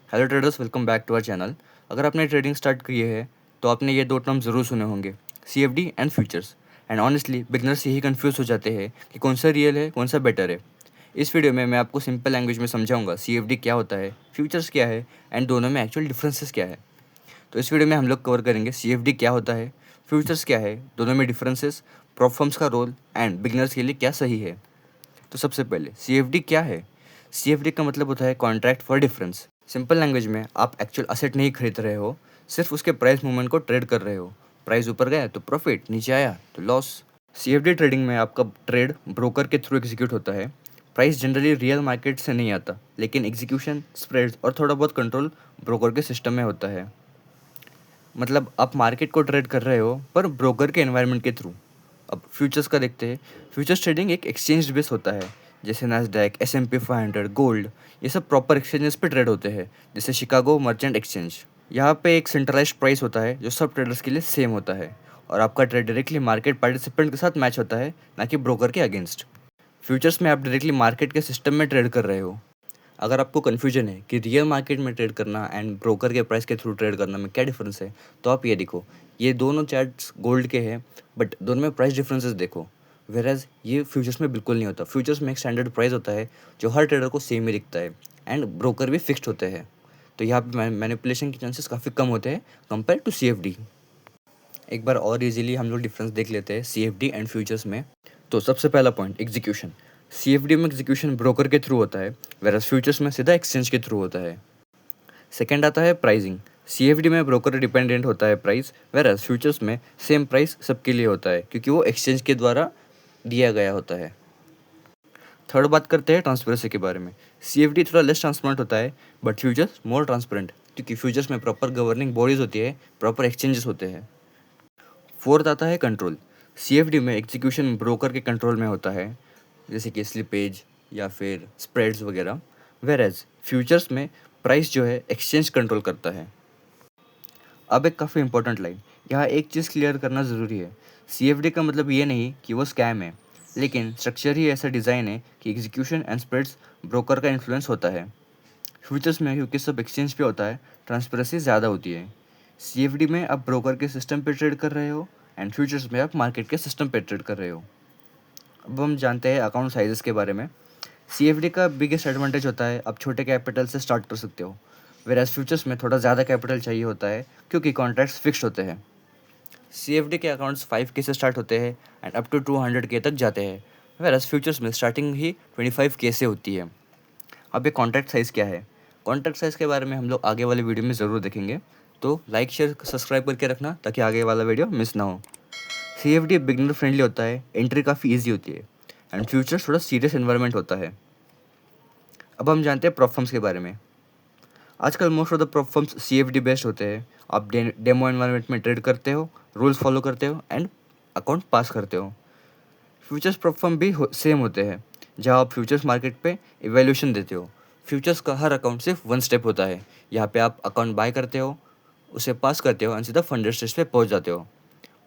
Hello traders, welcome back to our channel. अगर आपने trading start की है तो आपने ये दो टर्म ज़रूर सुने होंगे, CFD and futures. And honestly beginners यही कंफ्यूज हो जाते हैं कि कौन सा रियल है, कौन सा बेटर है। इस वीडियो में मैं आपको सिंपल लैंग्वेज में समझाऊंगा CFD क्या होता है, फ्यूचर्स क्या है एंड दोनों में एक्चुअल डिफरेंसेस क्या है। तो इस वीडियो में हम लोग कवर करेंगे CFD क्या होता है, फ्यूचर्स क्या है, दोनों में डिफरेंसेस, प्रॉप फर्म्स का रोल एंड बिगनर्स के लिए क्या सही है। तो सबसे पहले CFD क्या है। CFD का मतलब होता है contract for difference. Simple language में आप एक्चुअल असेट नहीं खरीद रहे हो, सिर्फ उसके प्राइस मूवमेंट को ट्रेड कर रहे हो। प्राइस ऊपर गया तो प्रॉफिट, नीचे आया तो लॉस। CFD ट्रेडिंग में आपका ट्रेड ब्रोकर के थ्रू एग्जीक्यूट होता है। प्राइस जनरली रियल मार्केट से नहीं आता, लेकिन एग्जीक्यूशन, स्प्रेड्स और थोड़ा बहुत कंट्रोल ब्रोकर के सिस्टम में होता है। मतलब आप मार्केट को ट्रेड कर रहे हो पर ब्रोकर के एनवायरनमेंट के थ्रू। अब फ्यूचर्स का देखते हैं। फ्यूचर्स ट्रेडिंग एक एक्सचेंज बेस होता है, जैसे नैस्डैक, S&P 500, गोल्ड। ये सब प्रॉपर एक्सचेंजेस पे ट्रेड होते हैं, जैसे शिकागो मर्चेंट एक्सचेंज। यहाँ पे एक सेंट्रलाइज्ड प्राइस होता है जो सब ट्रेडर्स के लिए सेम होता है, और आपका ट्रेड डायरेक्टली मार्केट पार्टिसिपेंट के साथ मैच होता है, ना कि ब्रोकर के अगेंस्ट। फ्यूचर्स में आप डायरेक्टली मार्केट के सिस्टम में ट्रेड कर रहे हो। अगर आपको कन्फ्यूजन है कि रियल मार्केट में ट्रेड करना एंड ब्रोकर के प्राइस के थ्रू ट्रेड करना में क्या डिफरेंस है, तो आप ये देखो। ये दोनों चार्ट्स गोल्ड के हैं, बट दोनों में प्राइस डिफरेंसेस देखो। वेराज ये फ्यूचर्स में बिल्कुल नहीं होता। फ्यूचर्स में एक स्टैंडर्ड प्राइस होता है जो हर ट्रेडर को सेम ही दिखता है, एंड ब्रोकर भी फिक्स्ड होते हैं। तो यहाँ पे मैनिपुलेशन के चांसेस काफ़ी कम होते हैं कंपेयर टू CFD। एक बार और इजीली हम लोग डिफरेंस देख लेते हैं CFD एंड फ्यूचर्स में। तो सबसे पहला पॉइंट, एग्जीक्यूशन। CFD में एग्जीक्यूशन ब्रोकर के थ्रू होता है, वेराज फ्यूचर्स में सीधा एक्सचेंज के थ्रू होता है। सेकेंड आता है प्राइसिंग। CFD में ब्रोकर डिपेंडेंट होता है प्राइस, वेराज फ्यूचर्स में सेम प्राइस सबके लिए होता है, क्योंकि वो एक्सचेंज के द्वारा दिया गया होता है। थर्ड बात करते हैं ट्रांसपेरेंसी के बारे में। CFD थोड़ा लेस ट्रांसपेरेंट होता है, बट फ्यूचर्स मोर ट्रांसपेरेंट, क्योंकि फ्यूचर्स में प्रॉपर गवर्निंग बॉडीज होती है, प्रॉपर एक्सचेंजेस होते हैं। फोर्थ आता है कंट्रोल। CFD में एग्जीक्यूशन ब्रोकर के कंट्रोल में होता है, जैसे कि स्लिपेज या फिर स्प्रेड्स वगैरह। वेराज फ्यूचर्स में प्राइस जो है एक्सचेंज कंट्रोल करता है। अब एक काफ़ी इंपॉर्टेंट लाइन, यहाँ एक चीज़ क्लियर करना ज़रूरी है। CFD का मतलब ये नहीं कि वो स्कैम है, लेकिन स्ट्रक्चर ही ऐसा डिज़ाइन है कि एग्जीक्यूशन एंड स्प्रेड्स ब्रोकर का इन्फ्लुएंस होता है। फ्यूचर्स में क्योंकि सब एक्सचेंज पे होता है, ट्रांसपेरेंसी ज़्यादा होती है। CFD में आप ब्रोकर के सिस्टम पे ट्रेड कर रहे हो, एंड फ्यूचर्स में आप मार्केट के सिस्टम पे ट्रेड कर रहे हो। अब हम जानते हैं अकाउंट साइजेस के बारे में। CFD का बिगेस्ट एडवांटेज होता है आप छोटे कैपिटल से स्टार्ट कर सकते हो, वेराज फ्यूचर्स में थोड़ा ज़्यादा कैपिटल चाहिए होता है, क्योंकि कॉन्ट्रैक्ट्स फिक्स्ड होते हैं। CFD के अकाउंट्स 5K से स्टार्ट होते हैं एंड अप टू 200K तक जाते हैं, वेराज फ्यूचर्स में स्टार्टिंग ही 25K से होती है। अब ये कॉन्ट्रैक्ट साइज़ क्या है? कॉन्ट्रैक्ट साइज़ के बारे में हम लोग आगे वाले वीडियो में ज़रूर देखेंगे, तो लाइक शेयर सब्सक्राइब करके रखना ताकि आगे वाला वीडियो मिस ना हो। CFD बिगिनर फ्रेंडली होता है, एंट्री काफ़ी ईजी होती है, एंड फ्यूचर्स थोड़ा सीरियस एनवायरनमेंट होता है। अब हम जानते हैं प्रॉप फर्म्स के बारे में। आजकल most of the prop firms CFD based होते हैं। आप डेमो एनवायरनमेंट में ट्रेड करते हो, रूल्स फॉलो करते हो एंड अकाउंट पास करते हो। फ्यूचर्स प्रॉप फर्म भी सेम होते हैं, जहाँ आप फ्यूचर्स मार्केट पे इवैल्यूएशन देते हो। फ्यूचर्स का हर अकाउंट सिर्फ वन स्टेप होता है। यहाँ पे आप अकाउंट बाय करते हो, उसे पास करते हो एंड सीधा फंडर स्टेज पे पहुँच जाते हो।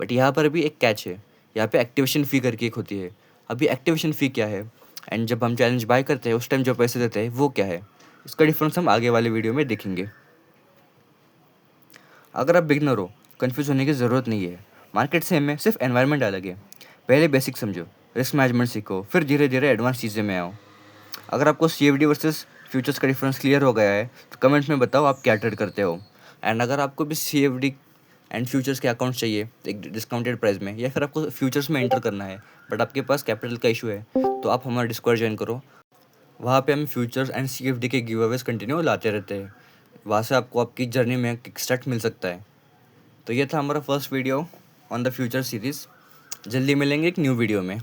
बट यहाँ पर भी एक कैच है, यहाँ पे एक्टिवेशन फ़ी करके एक होती है। अभी एक्टिवेशन फ़ी क्या है, एंड जब हम चैलेंज बाय करते हैं उस टाइम जो पैसे देते हैं वो क्या है, इसका डिफरेंस हम आगे वाले वीडियो में देखेंगे। अगर आप बिगनर हो, कंफ्यूज होने की ज़रूरत नहीं है। मार्केट सेम है, सिर्फ एनवायरनमेंट अलग है। पहले बेसिक समझो, रिस्क मैनेजमेंट सीखो, फिर धीरे धीरे एडवांस चीज़ें में आओ। अगर आपको CFD वर्सेस फ्यूचर्स का डिफरेंस क्लियर हो गया है तो कमेंट्स में बताओ आप क्या ट्रेड करते हो। एंड अगर आपको भी CFD एंड फ्यूचर्स के अकाउंट्स चाहिए एक डिस्काउंटेड प्राइस में, या फिर आपको फ्यूचर्स में एंटर करना है बट आपके पास कैपिटल का इशू है, तो आप हमारा डिस्कॉर्ड ज्वाइन करो। वहाँ पे हम फ्यूचर्स एंड CFD के गिव अवेज कंटिन्यू लाते रहते हैं। वहाँ से आपको आपकी जर्नी में किक स्टार्ट मिल सकता है। तो ये था हमारा first video on the future series. जल्दी मिलेंगे एक न्यू वीडियो में।